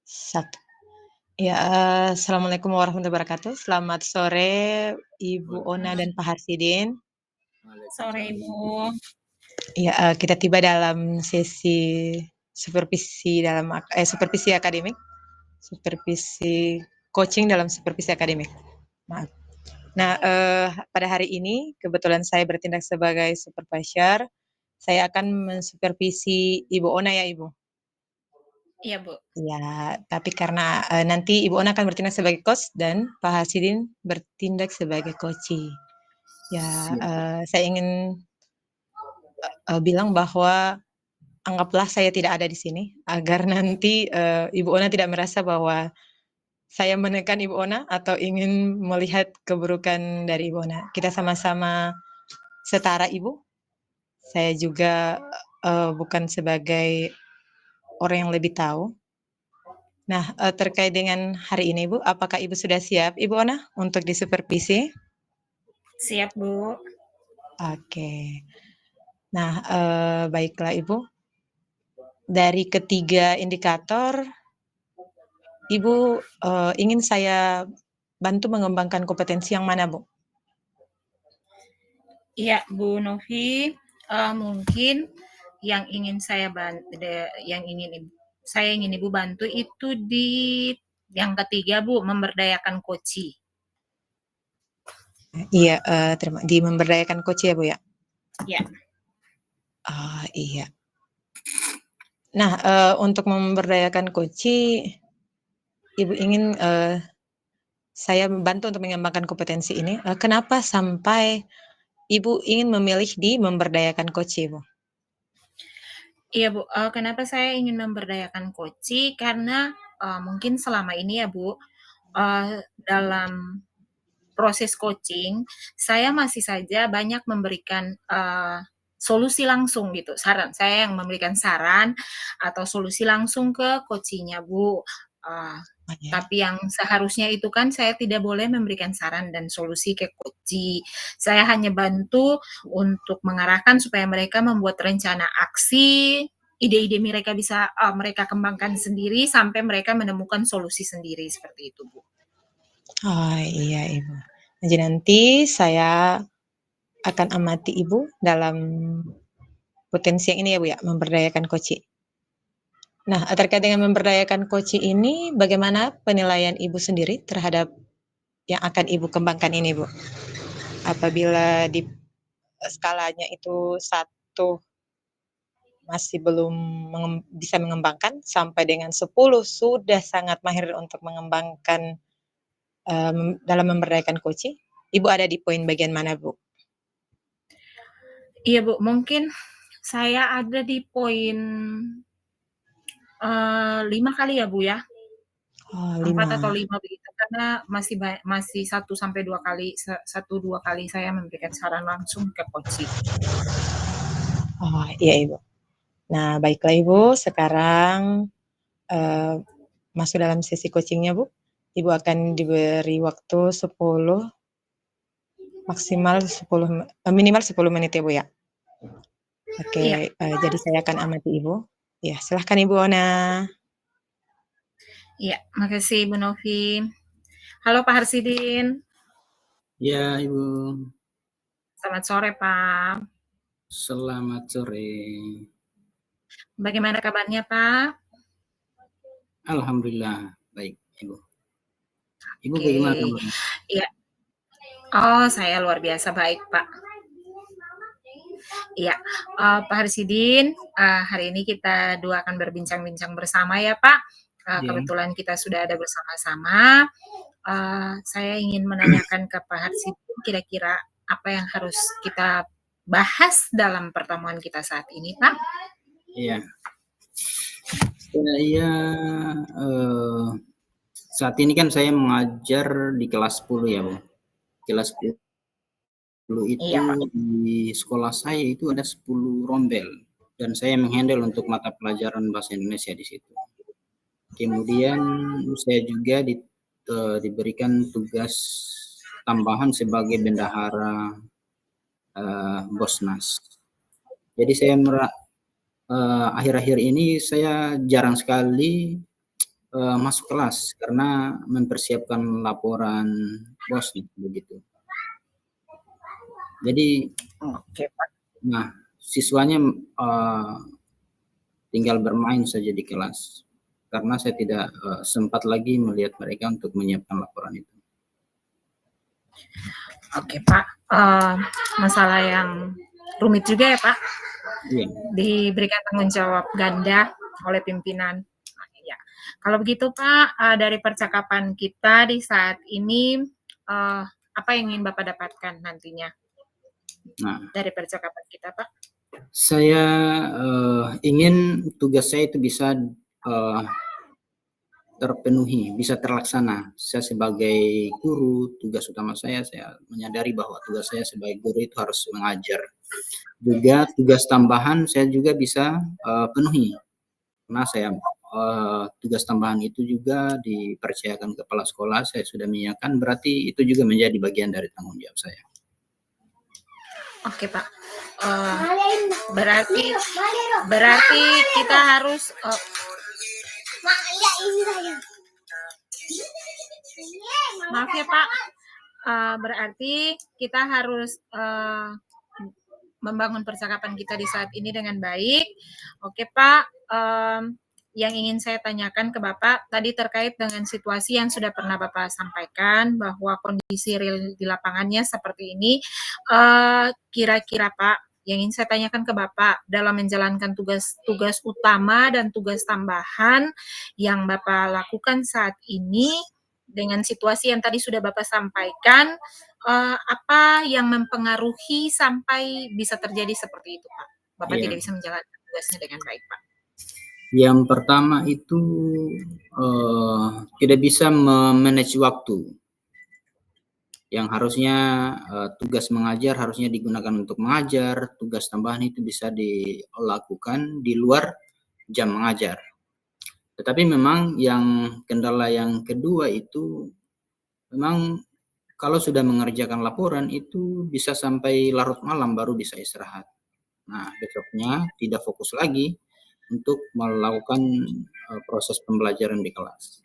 Satu. Ya, assalamualaikum warahmatullahi wabarakatuh. Selamat sore Ibu Ona dan Pak Harsidin. Sore Ibu. Ya, kita tiba dalam sesi supervisi akademik, supervisi coaching dalam supervisi akademik. Maaf. Nah, pada hari ini kebetulan saya bertindak sebagai supervisor. Saya akan mensupervisi Ibu Ona ya, Ibu? Iya, Bu. Ya, tapi karena nanti Ibu Ona akan bertindak sebagai coach dan Pak Hasidin bertindak sebagai coachee. Ya, saya ingin bilang bahwa anggaplah saya tidak ada di sini agar nanti Ibu Ona tidak merasa bahwa saya menekan Ibu Ona atau ingin melihat keburukan dari Ibu Ona. Kita sama-sama setara, Ibu. Saya juga bukan sebagai orang yang lebih tahu. Nah, terkait dengan hari ini, Bu, apakah Ibu sudah siap, Ibu Ona, untuk disupervisi? Siap, Bu. Oke. Nah, baiklah, Ibu. Dari ketiga indikator, Ibu ingin saya bantu mengembangkan kompetensi yang mana, Bu? Iya, Bu Novi. Mungkin yang ingin saya Ibu bantu itu di yang ketiga, Bu, memberdayakan coachee. Iya, di memberdayakan coach ya, Bu ya? Iya. Iya. Nah, untuk memberdayakan coachee, Ibu ingin saya membantu untuk mengembangkan kompetensi ini. Kenapa sampai Ibu ingin memilih di memberdayakan coachee, Bu? Iya, Bu. Kenapa saya ingin memberdayakan coachee? Karena mungkin selama ini ya, Bu, dalam proses coaching, saya masih saja banyak memberikan solusi langsung gitu, saran. Saya yang memberikan saran atau solusi langsung ke coachee-nya, Bu. Ya. Tapi yang seharusnya itu kan saya tidak boleh memberikan saran dan solusi ke coachee. Saya hanya bantu untuk mengarahkan supaya mereka membuat rencana aksi, ide-ide mereka bisa mereka kembangkan sendiri sampai mereka menemukan solusi sendiri, seperti itu, Bu. Iya, Ibu. Jadi nanti saya akan amati Ibu dalam potensi yang ini ya, Bu ya, memberdayakan coachee. Nah, terkait dengan memberdayakan coachee ini, bagaimana penilaian Ibu sendiri terhadap yang akan Ibu kembangkan ini, Bu? Apabila di skalanya itu 1 masih belum bisa mengembangkan, sampai dengan 10 sudah sangat mahir untuk mengembangkan dalam memberdayakan coachee, Ibu ada di poin bagian mana, Bu? Iya, Bu, mungkin saya ada di poin 5 kali ya, Bu, ya. 4 atau 5 begitu, karena masih 1 sampai 2 kali, 1, 2 kali saya memberikan saran langsung ke coachee. Iya, Ibu. Nah, baiklah, Ibu, sekarang masuk dalam sesi coaching-nya, Bu. Ibu akan diberi waktu 10, minimal 10 menit ya, Bu ya? Oke, Iya. jadi saya akan amati Ibu. Ya, silahkan Ibu Ona. Iya, makasih Bu Novi. Halo Pak Harsidin. Ya, Ibu. Selamat sore, Pak. Selamat sore. Bagaimana kabarnya, Pak? Alhamdulillah, baik, Ibu. Ibu Oke. bagaimana kabarnya? Iya. Oh, saya luar biasa baik, Pak. Iya, Pak Harsidin, hari ini kita dua akan berbincang-bincang bersama ya, Pak. Kebetulan kita sudah ada bersama-sama. Saya ingin menanyakan ke Pak Harsidin, kira-kira apa yang harus kita bahas dalam pertemuan kita saat ini, Pak? Iya. Saya saat ini kan saya mengajar di kelas 10 ya, Bu. Kelas 10 itu Iya, Pak. di sekolah saya itu ada 10 rombel dan saya menghandle untuk mata pelajaran bahasa Indonesia di situ. Kemudian saya juga diberikan tugas tambahan sebagai bendahara Bosnas. Jadi saya akhir-akhir ini saya jarang sekali masuk kelas karena mempersiapkan laporan bos begitu. Jadi Oke, Pak. nah, siswanya, tinggal bermain saja di kelas, karena saya tidak, sempat lagi melihat mereka untuk menyiapkan laporan itu. Oke, Pak. Masalah yang rumit juga ya, Pak, Iya. diberikan tanggung jawab ganda oleh pimpinan. Ya. Kalau begitu, Pak, dari percakapan kita di saat ini, apa yang ingin Bapak dapatkan nantinya Nah, dari percakapan kita, Pak? saya, ingin tugas saya itu bisa, terpenuhi, bisa terlaksana. Saya sebagai guru, tugas utama saya menyadari bahwa tugas saya sebagai guru itu harus mengajar. Juga tugas tambahan saya juga bisa, penuhi, karena saya, tugas tambahan itu juga dipercayakan kepala sekolah, saya sudah mengiyakan, berarti itu juga menjadi bagian dari tanggung jawab saya. Oke, Pak. Berarti kita harus, maaf ya, Pak, berarti kita harus, membangun percakapan kita di saat ini dengan baik. Oke, Pak, yang ingin saya tanyakan ke Bapak tadi terkait dengan situasi yang sudah pernah Bapak sampaikan bahwa kondisi real di lapangannya seperti ini. Kira-kira Pak, yang ingin saya tanyakan ke Bapak dalam menjalankan tugas utama dan tugas tambahan yang Bapak lakukan saat ini dengan situasi yang tadi sudah Bapak sampaikan, apa yang mempengaruhi sampai bisa terjadi seperti itu, Pak? Bapak Iya. tidak bisa menjalankan tugasnya dengan baik, Pak. Yang pertama itu, tidak bisa me-manage waktu. Yang harusnya, tugas mengajar harusnya digunakan untuk mengajar, tugas tambahan itu bisa dilakukan di luar jam mengajar. Tetapi memang kendala yang kedua itu, memang kalau sudah mengerjakan laporan itu bisa sampai larut malam baru bisa istirahat. Nah, besoknya tidak fokus lagi untuk melakukan, proses pembelajaran di kelas.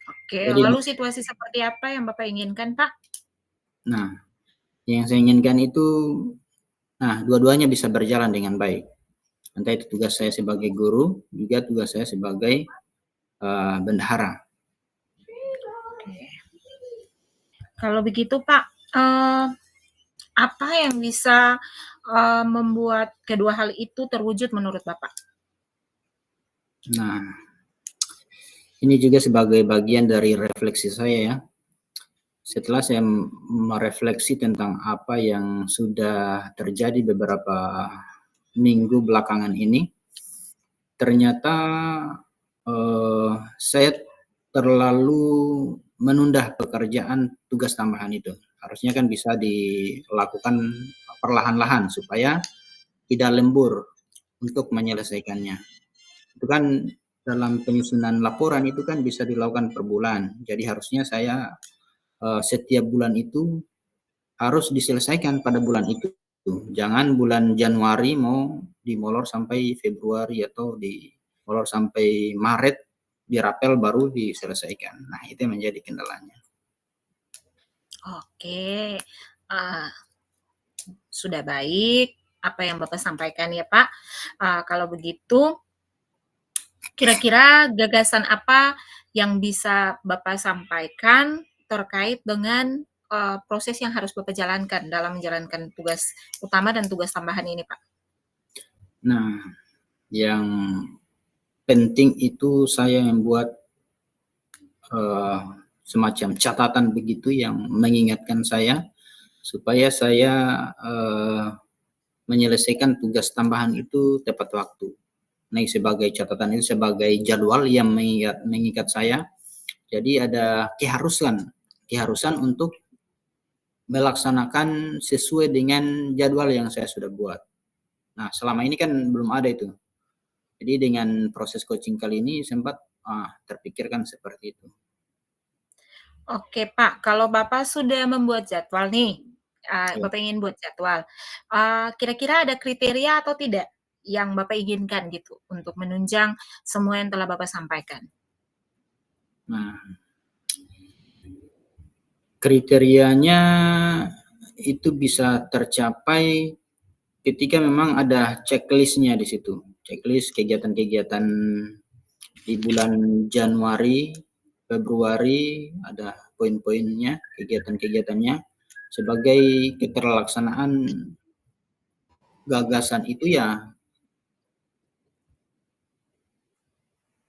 Oke, Jadi lalu situasi seperti apa yang Bapak inginkan, Pak? nah, yang saya inginkan itu, dua-duanya bisa berjalan dengan baik. Entah itu tugas saya sebagai guru, juga tugas saya sebagai, bendahara. Oke. Kalau begitu, Pak, apa yang bisa, membuat kedua hal itu terwujud menurut Bapak? Nah, ini juga sebagai bagian dari refleksi saya ya. Setelah saya merefleksi tentang apa yang sudah terjadi beberapa minggu belakangan ini, ternyata, saya terlalu menunda pekerjaan tugas tambahan itu. Harusnya kan bisa dilakukan perlahan-lahan supaya tidak lembur untuk menyelesaikannya. Itu kan dalam penyusunan laporan itu kan bisa dilakukan per bulan. Jadi harusnya saya, setiap bulan itu harus diselesaikan pada bulan itu. Jangan bulan Januari mau dimolor sampai Februari atau dimolor sampai Maret, dirapel baru diselesaikan. Nah, itu yang menjadi kendalanya. Oke, sudah baik apa yang Bapak sampaikan ya, Pak. Kalau begitu, kira-kira gagasan apa yang bisa Bapak sampaikan terkait dengan, proses yang harus Bapak jalankan dalam menjalankan tugas utama dan tugas tambahan ini, Pak? Nah, yang penting itu saya membuat, semacam catatan begitu yang mengingatkan saya, supaya saya, menyelesaikan tugas tambahan itu tepat waktu. Nah, sebagai catatan itu sebagai jadwal yang mengikat saya, jadi ada keharusan untuk melaksanakan sesuai dengan jadwal yang saya sudah buat. Nah, selama ini kan belum ada itu. Jadi dengan proses coaching kali ini sempat, terpikirkan seperti itu. Oke, Pak, kalau Bapak sudah membuat jadwal nih, Ya. Bapak ingin buat jadwal, kira-kira ada kriteria atau tidak yang Bapak inginkan gitu untuk menunjang semua yang telah Bapak sampaikan? Nah, kriterianya itu bisa tercapai ketika memang ada checklist-nya di situ. Checklist kegiatan-kegiatan di bulan Januari, Februari, ada poin-poinnya, kegiatan-kegiatannya, sebagai keterlaksanaan gagasan itu ya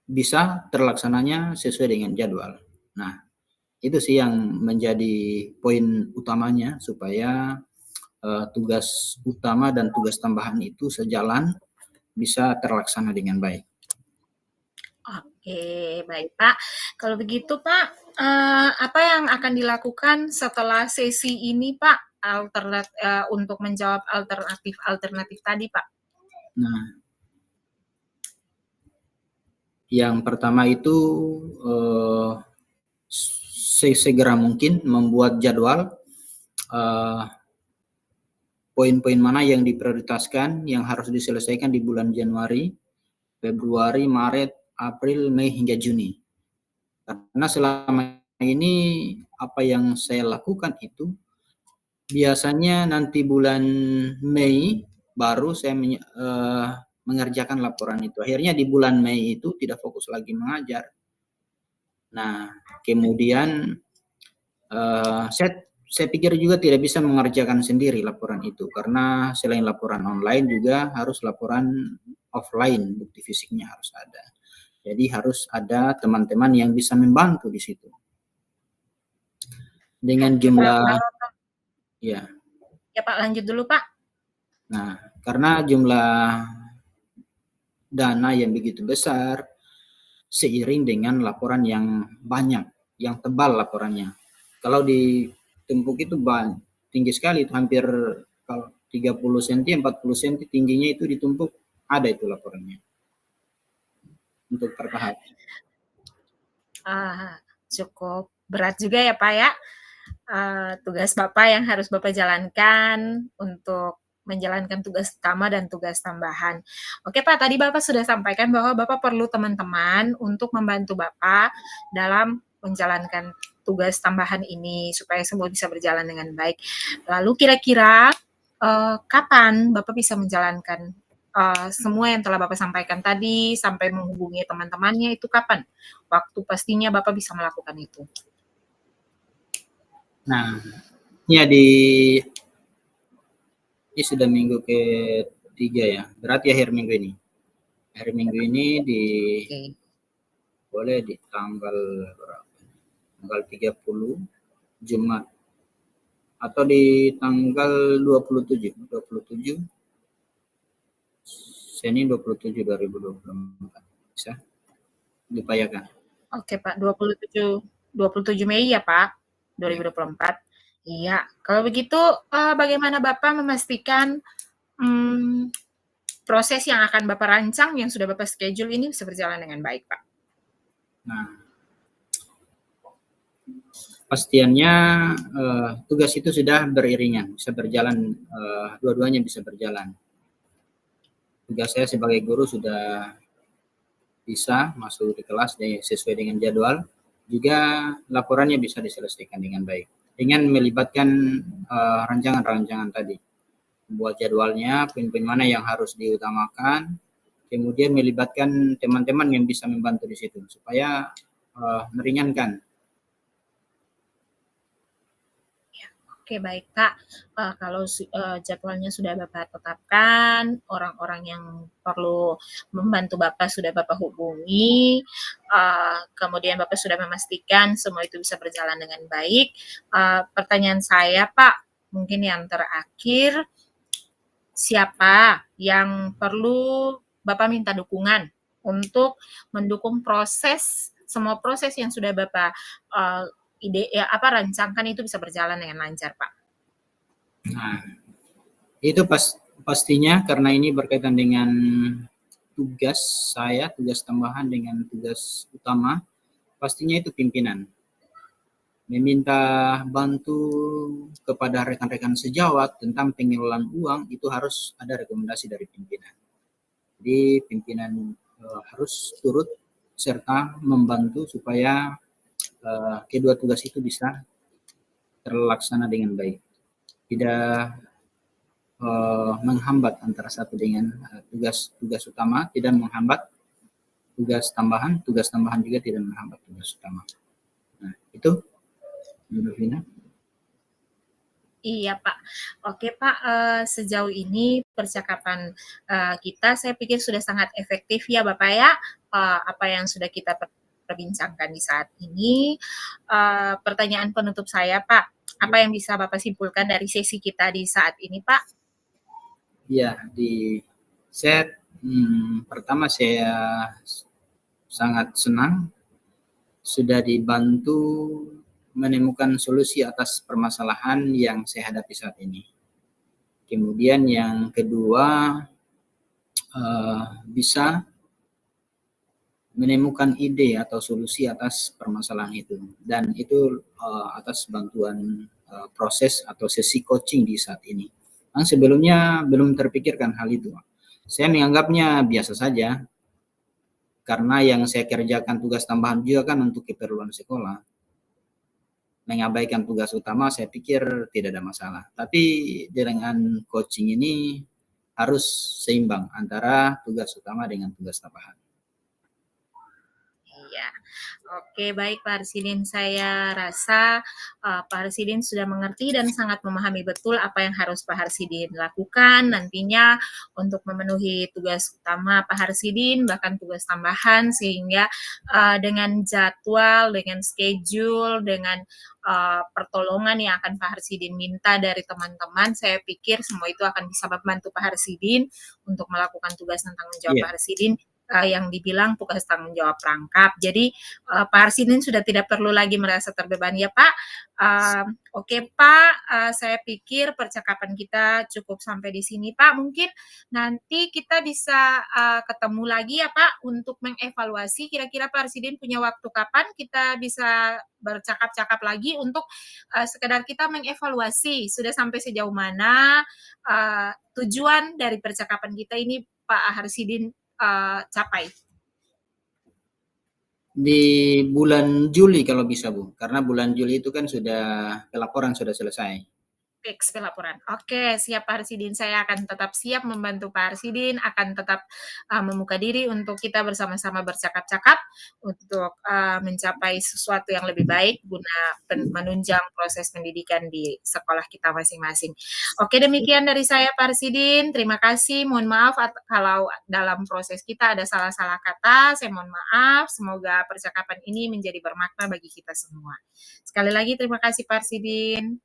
bisa terlaksananya sesuai dengan jadwal. Nah, itu sih yang menjadi poin utamanya supaya tugas utama dan tugas tambahan itu sejalan, bisa terlaksana dengan baik. Oke, baik Pak. Kalau begitu Pak, apa yang akan dilakukan setelah sesi ini Pak, untuk menjawab alternatif tadi Pak? Nah, yang pertama itu sesegera mungkin membuat jadwal poin-poin mana yang diprioritaskan, yang harus diselesaikan di bulan Januari, Februari, Maret, April, Mei, hingga Juni. Karena selama ini apa yang saya lakukan itu biasanya nanti bulan Mei baru saya mengerjakan laporan itu. Akhirnya di bulan Mei itu tidak fokus lagi mengajar. Nah, kemudian saya pikir juga tidak bisa mengerjakan sendiri laporan itu, karena selain laporan online juga harus laporan offline, bukti fisiknya harus ada. Jadi harus ada teman-teman yang bisa membantu di situ. Dengan jumlah, ya. Ya Pak, lanjut dulu Pak. Nah, karena jumlah dana yang begitu besar, seiring dengan laporan yang banyak, yang tebal laporannya. Kalau di Tumpuk itu tinggi sekali, itu hampir kalau 30 cm, 40 cm tingginya itu ditumpuk, ada itu laporannya. Untuk per tahap. Cukup berat juga ya Pak ya, tugas Bapak yang harus Bapak jalankan untuk menjalankan tugas utama dan tugas tambahan. Oke Pak, tadi Bapak sudah sampaikan bahwa Bapak perlu teman-teman untuk membantu Bapak dalam menjalankan tugas tambahan ini supaya semua bisa berjalan dengan baik. Lalu kira-kira kapan Bapak bisa menjalankan semua yang telah Bapak sampaikan tadi sampai menghubungi teman-temannya itu kapan? Waktu pastinya Bapak bisa melakukan itu. Nah, ya ini sudah minggu ke-3 ya, berarti akhir minggu ini. Akhir minggu ini boleh di tanggal berapa? Tanggal 30 Jumat atau di tanggal 27 Senin 27 2024 bisa diupayakan. Oke Pak, 27 Mei ya Pak 2024. Iya, kalau begitu bagaimana Bapak memastikan proses yang akan Bapak rancang yang sudah Bapak schedule ini bisa berjalan dengan baik Pak? Nah, pastiannya tugas itu sudah beriringan, bisa berjalan, dua-duanya bisa berjalan. Tugas saya sebagai guru sudah bisa masuk di kelas sesuai dengan jadwal, juga laporannya bisa diselesaikan dengan baik, dengan melibatkan rancangan-rancangan tadi, buat jadwalnya, poin-poin mana yang harus diutamakan, kemudian melibatkan teman-teman yang bisa membantu di situ, supaya meringankan. Oke baik Kak, kalau jadwalnya sudah Bapak tetapkan, orang-orang yang perlu membantu Bapak sudah Bapak hubungi, kemudian Bapak sudah memastikan semua itu bisa berjalan dengan baik. Pertanyaan saya Pak, mungkin yang terakhir, siapa yang perlu Bapak minta dukungan untuk mendukung semua proses yang sudah Bapak rancangkan itu bisa berjalan dengan lancar, Pak? Nah, itu pastinya karena ini berkaitan dengan tugas saya, tugas tambahan dengan tugas utama, pastinya itu pimpinan. Meminta bantu kepada rekan-rekan sejawat tentang pengelolaan uang itu harus ada rekomendasi dari pimpinan. Jadi pimpinan harus turut serta membantu supaya kedua tugas itu bisa terlaksana dengan baik, tidak menghambat antara satu dengan tugas utama, tidak menghambat tugas tambahan juga tidak menghambat tugas utama. Nah, itu menurut Vina. Iya, Pak. Oke, Pak, sejauh ini percakapan, kita saya pikir sudah sangat efektif ya, Bapak, ya, apa yang sudah kita perbincangkan di saat ini. Pertanyaan penutup saya, Pak, apa yang bisa Bapak simpulkan dari sesi kita di saat ini, Pak? Ya, di set pertama saya sangat senang sudah dibantu menemukan solusi atas permasalahan yang saya hadapi saat ini. Kemudian yang kedua, bisa menemukan ide atau solusi atas permasalahan itu, dan itu atas bantuan proses atau sesi coaching di saat ini. Yang sebelumnya belum terpikirkan hal itu. Saya menganggapnya biasa saja, karena yang saya kerjakan tugas tambahan juga kan untuk keperluan sekolah. Mengabaikan tugas utama saya pikir tidak ada masalah. Tapi dengan coaching ini harus seimbang antara tugas utama dengan tugas tambahan. Iya. Oke, baik Pak Harsidin. Saya rasa Pak Harsidin sudah mengerti dan sangat memahami betul apa yang harus Pak Harsidin lakukan nantinya untuk memenuhi tugas utama Pak Harsidin, bahkan tugas tambahan, sehingga dengan jadwal, dengan schedule, dengan pertolongan yang akan Pak Harsidin minta dari teman-teman, saya pikir semua itu akan bisa membantu Pak Harsidin untuk melakukan tugas dan tanggung jawab Pak Harsidin yang dibilang tugas tanggung jawab rangkap. Jadi Pak Harsidin sudah tidak perlu lagi merasa terbebani ya Pak. Oke Pak, saya pikir percakapan kita cukup sampai di sini Pak. Mungkin nanti kita bisa ketemu lagi ya Pak untuk mengevaluasi kira-kira Pak Harsidin punya waktu kapan kita bisa bercakap-cakap lagi untuk sekedar kita mengevaluasi sudah sampai sejauh mana tujuan dari percakapan kita ini Pak Harsidin capai. Di bulan Juli kalau bisa Bu, karena bulan Juli itu kan sudah pelaporan sudah selesai. Fix pelaporan. Oke, siap Pak Harsidin. Saya akan tetap siap membantu Pak Harsidin, akan tetap membuka diri untuk kita bersama-sama bercakap-cakap untuk mencapai sesuatu yang lebih baik guna menunjang proses pendidikan di sekolah kita masing-masing. Oke, demikian dari saya Pak Harsidin. Terima kasih. Mohon maaf kalau dalam proses kita ada salah-salah kata. Saya mohon maaf. Semoga percakapan ini menjadi bermakna bagi kita semua. Sekali lagi terima kasih Pak Harsidin.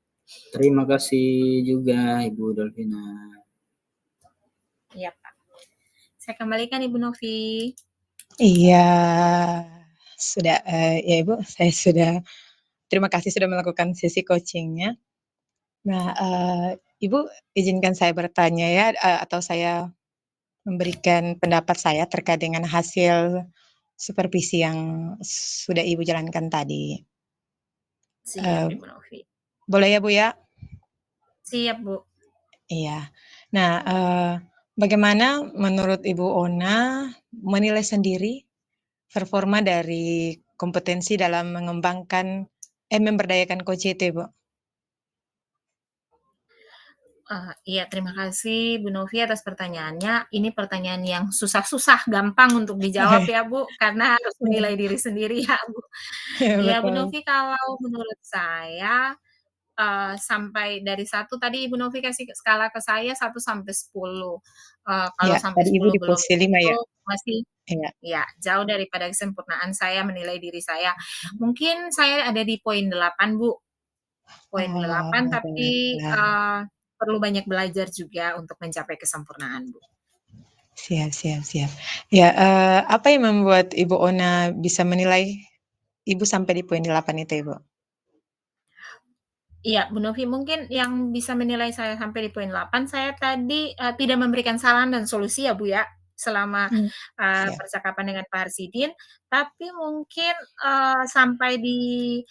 Terima kasih juga Ibu Dolvina. Iya Pak. Saya kembalikan Ibu Novi. Iya, sudah ya Ibu, saya sudah terima kasih sudah melakukan sesi coachingnya. Nah, Ibu izinkan saya bertanya ya, atau saya memberikan pendapat saya terkait dengan hasil supervisi yang sudah Ibu jalankan tadi. Siap Ibu Novi. Boleh ya Bu ya? Siap Bu. Iya. Nah, bagaimana menurut Ibu Ona menilai sendiri performa dari kompetensi dalam mengembangkan memberdayakan coach itu, Bu? Iya, terima kasih Bu Novi atas pertanyaannya. Ini pertanyaan yang susah-susah, gampang untuk dijawab ya Bu, karena harus menilai diri sendiri ya Bu. Iya Bu Betul. Novi, kalau menurut saya sampai dari 1 tadi Ibu Novi kasih skala ke saya 1 sampai 10. Kalau Ya, sampai tadi Ibu 10 di belum posisi 5 itu ya? masih Iya. ya jauh daripada kesempurnaan saya menilai diri saya. Mungkin saya ada di poin 8 Bu. Poin 8 tapi perlu banyak belajar juga untuk mencapai kesempurnaan Bu. Siap siap siap. Ya, apa yang membuat Ibu Ona bisa menilai Ibu sampai di poin 8 itu, Ibu? Iya, Bu Novi, mungkin yang bisa menilai saya sampai di poin 8, saya tadi, tidak memberikan saran dan solusi ya, Bu, ya, selama, Siap. percakapan dengan Pak Harsidin, tapi mungkin, sampai di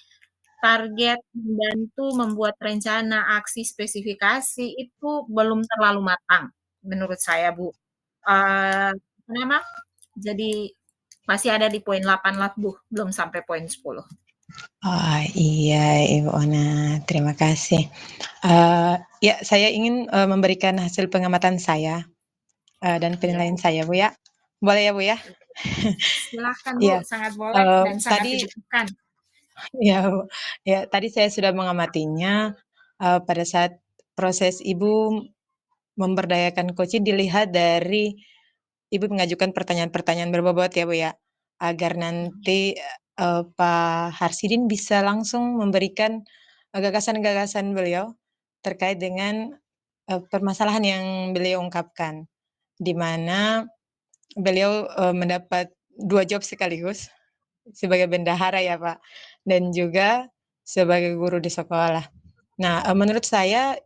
target membantu membuat rencana aksi spesifikasi itu belum terlalu matang menurut saya, Bu. Kenapa? Jadi masih ada di poin 8 lah, Bu, belum sampai poin 10. Oh, iya Ibu Ona, terima kasih. Ya saya ingin, memberikan hasil pengamatan saya, dan Iya, penilaian Bu. saya, Bu, ya. Boleh ya, Bu, ya? Silahkan, Bu, Iya, sangat boleh dan sangat tadi dibutuhkan. ya, Bu, ya tadi saya sudah mengamatinya, pada saat proses Ibu memberdayakan coaching dilihat dari Ibu mengajukan pertanyaan-pertanyaan berbobot ya, Bu, ya, agar nanti, Pak Harsidin bisa langsung memberikan, gagasan-gagasan beliau terkait dengan, permasalahan yang beliau ungkapkan, di mana beliau, mendapat 2 job sekaligus, sebagai bendahara ya, Pak, dan juga sebagai guru di sekolah. Nah, menurut saya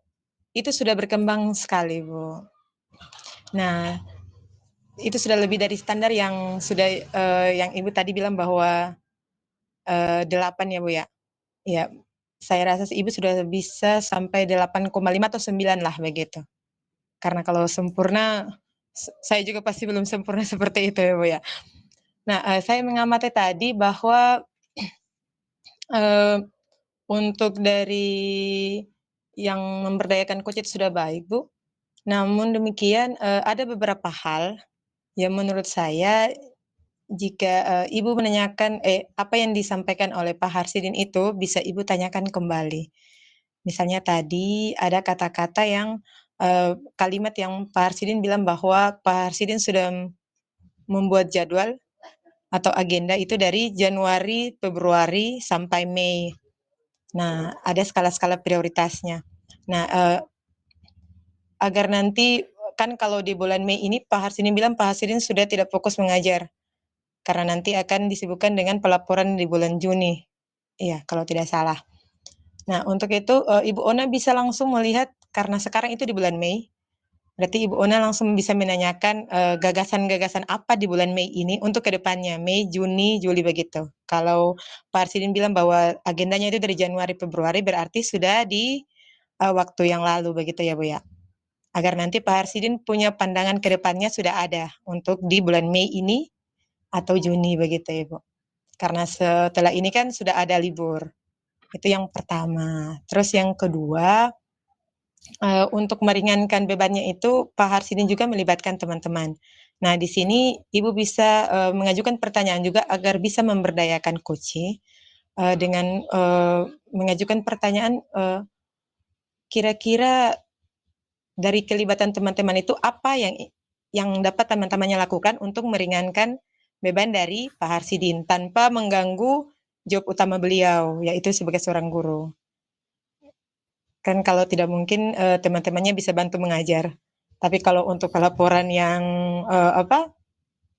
itu sudah berkembang sekali, Bu. Nah, itu sudah lebih dari standar yang sudah, yang Ibu tadi bilang bahwa, 8 ya, Bu, ya? Iya, saya rasa sih Ibu sudah bisa sampai 8,5 atau 9 lah begitu. Karena kalau sempurna, saya juga pasti belum sempurna seperti itu ya, Bu, ya. Nah, saya mengamati tadi bahwa, eee, untuk dari yang memberdayakan coach itu sudah baik, Bu. Namun demikian, ada beberapa hal yang menurut saya jika, Ibu menanyakan apa yang disampaikan oleh Pak Harsidin itu bisa Ibu tanyakan kembali. Misalnya tadi ada kata-kata yang, kalimat yang Pak Harsidin bilang bahwa Pak Harsidin sudah membuat jadwal atau agenda itu dari Januari, Februari, sampai Mei. Nah, ada skala-skala prioritasnya. Nah, agar nanti kan kalau di bulan Mei ini Pak Harsidin bilang Pak Harsidin sudah tidak fokus mengajar, karena nanti akan disibukkan dengan pelaporan di bulan Juni. Iya, kalau tidak salah. Nah, untuk itu, Ibu Ona bisa langsung melihat karena sekarang itu di bulan Mei, berarti Ibu Ona langsung bisa menanyakan, gagasan-gagasan apa di bulan Mei ini untuk ke depannya, Mei, Juni, Juli begitu. Kalau Pak Harsidin bilang bahwa agendanya itu dari Januari, Februari, berarti sudah di, waktu yang lalu begitu ya, Bu, ya? Agar nanti Pak Harsidin punya pandangan ke depannya sudah ada untuk di bulan Mei ini atau Juni begitu ya, Bu. Karena setelah ini kan sudah ada libur. Itu yang pertama. Terus yang kedua, untuk meringankan bebannya itu Pak Harsidin juga melibatkan teman-teman. Nah, di sini Ibu bisa, mengajukan pertanyaan juga agar bisa memberdayakan coach, dengan, mengajukan pertanyaan, kira-kira dari kelibatan teman-teman itu apa yang dapat teman-temannya lakukan untuk meringankan beban dari Pak Harsidin tanpa mengganggu job utama beliau, yaitu sebagai seorang guru. Kan kalau tidak mungkin, teman-temannya bisa bantu mengajar. Tapi kalau untuk pelaporan yang,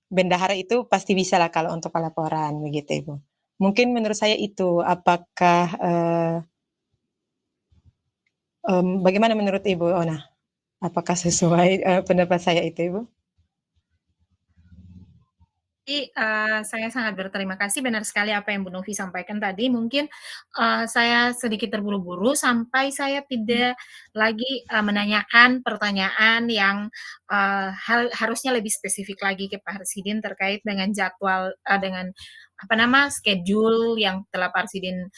bendahara itu pasti bisa lah kalau untuk pelaporan, begitu Ibu. Mungkin menurut saya itu, apakah, bagaimana menurut Ibu Ona? Apakah sesuai, pendapat saya itu Ibu? Jadi, saya sangat berterima kasih, benar sekali apa yang Bu Novi sampaikan tadi. Mungkin, saya sedikit terburu-buru sampai saya tidak lagi, menanyakan pertanyaan yang, harusnya lebih spesifik lagi ke Pak Harsidin terkait dengan jadwal, dengan apa nama, schedule yang telah Pak Harsidin,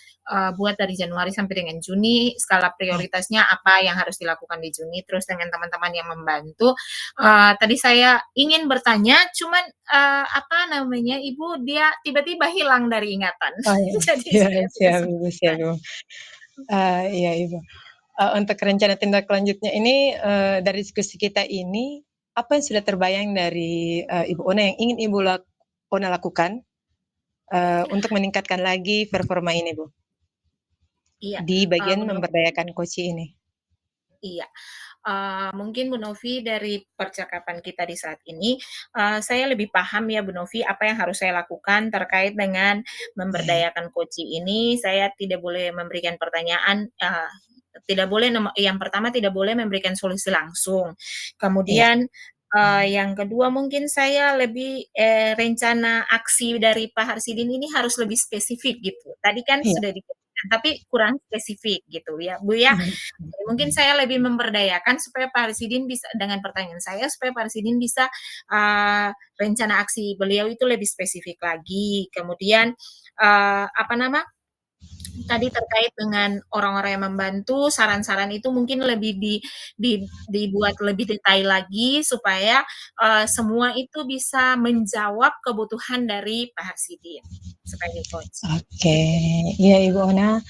buat dari Januari sampai dengan Juni, skala Ya. prioritasnya apa yang harus dilakukan di Juni, terus dengan teman-teman yang membantu. Tadi saya ingin bertanya, cuman, apa namanya, Ibu, dia tiba-tiba hilang dari ingatan. Oh ya, Jadi siap saya tidak siap sempat Ibu siap Ibu. Iya Ibu. Untuk rencana tindak lanjutnya ini, dari diskusi kita ini, apa yang sudah terbayang dari, Ibu Ona yang ingin Ibu Ona lakukan, untuk meningkatkan lagi performa ini, Bu? iya, Di bagian Bu Novi, memberdayakan coach ini? iya. Mungkin Bu Novi dari percakapan kita di saat ini, saya lebih paham ya Bu Novi apa yang harus saya lakukan terkait dengan Iya. memberdayakan Koci ini. Saya tidak boleh memberikan pertanyaan, tidak boleh yang pertama tidak boleh memberikan solusi langsung. Iya. Kemudian, yang kedua mungkin saya lebih, rencana aksi dari Pak Harsidin ini harus lebih spesifik gitu. Tadi kan Iya. sudah diberikan, tapi kurang spesifik gitu ya Bu ya. Mhm. Jadi mungkin saya lebih memberdayakan supaya Pak Harsidin bisa dengan pertanyaan saya supaya Pak Harsidin bisa, rencana aksi beliau itu lebih spesifik lagi. Kemudian, apa nama, tadi terkait dengan orang-orang yang membantu, saran-saran itu mungkin lebih dibuat lebih detail lagi supaya, semua itu bisa menjawab kebutuhan dari Pak Harsidin sebagai coach. Oke, iya Ibu Ona,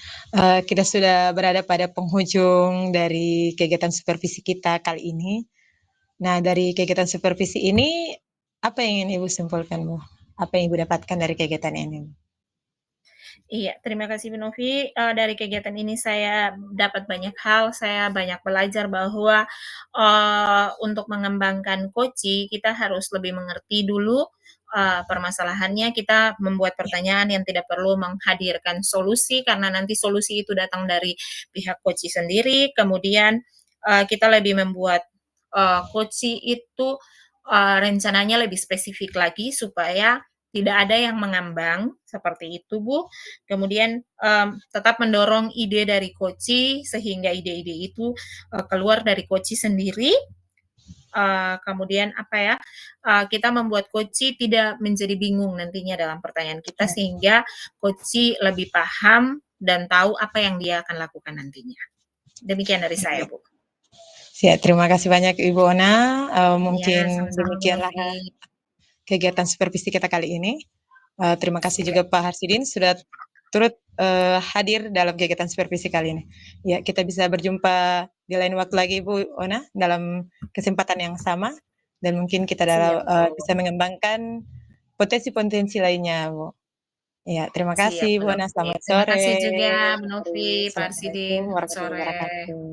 kita sudah berada pada penghujung dari kegiatan supervisi kita kali ini. Nah, dari kegiatan supervisi ini, apa yang ingin Ibu simpulkan, Bu? Apa yang Ibu dapatkan dari kegiatan ini? Iya, terima kasih Bu Novi, dari kegiatan ini saya dapat banyak hal, saya banyak belajar bahwa, untuk mengembangkan koci kita harus lebih mengerti dulu, permasalahannya, kita membuat pertanyaan yang tidak perlu menghadirkan solusi karena nanti solusi itu datang dari pihak koci sendiri, kemudian, kita lebih membuat, koci itu, rencananya lebih spesifik lagi supaya tidak ada yang mengambang, seperti itu Bu. Kemudian, tetap mendorong ide dari koci, sehingga ide-ide itu, keluar dari koci sendiri. Kemudian apa ya, kita membuat koci tidak menjadi bingung nantinya dalam pertanyaan kita, sehingga koci lebih paham dan tahu apa yang dia akan lakukan nantinya. Demikian dari saya, Bu. Siap, terima kasih banyak Ibu Ona, Ya, mungkin sama-sama Bu demikianlah Novi. kegiatan supervisi kita kali ini. Terima kasih Siap. juga Pak Harsidin sudah turut hadir dalam kegiatan supervisi kali ini. Ya, kita bisa berjumpa di lain waktu lagi Bu Ona dalam kesempatan yang sama dan mungkin kita bisa mengembangkan potensi-potensi lainnya, Bu. Ya, terima Siap, kasih Bu Bu Ona, Novi. selamat Terima kasih sore. juga Bu Novi, Pak Assalamualaikum Harsidin, selamat warahmatullahi sore. wabarakatuh.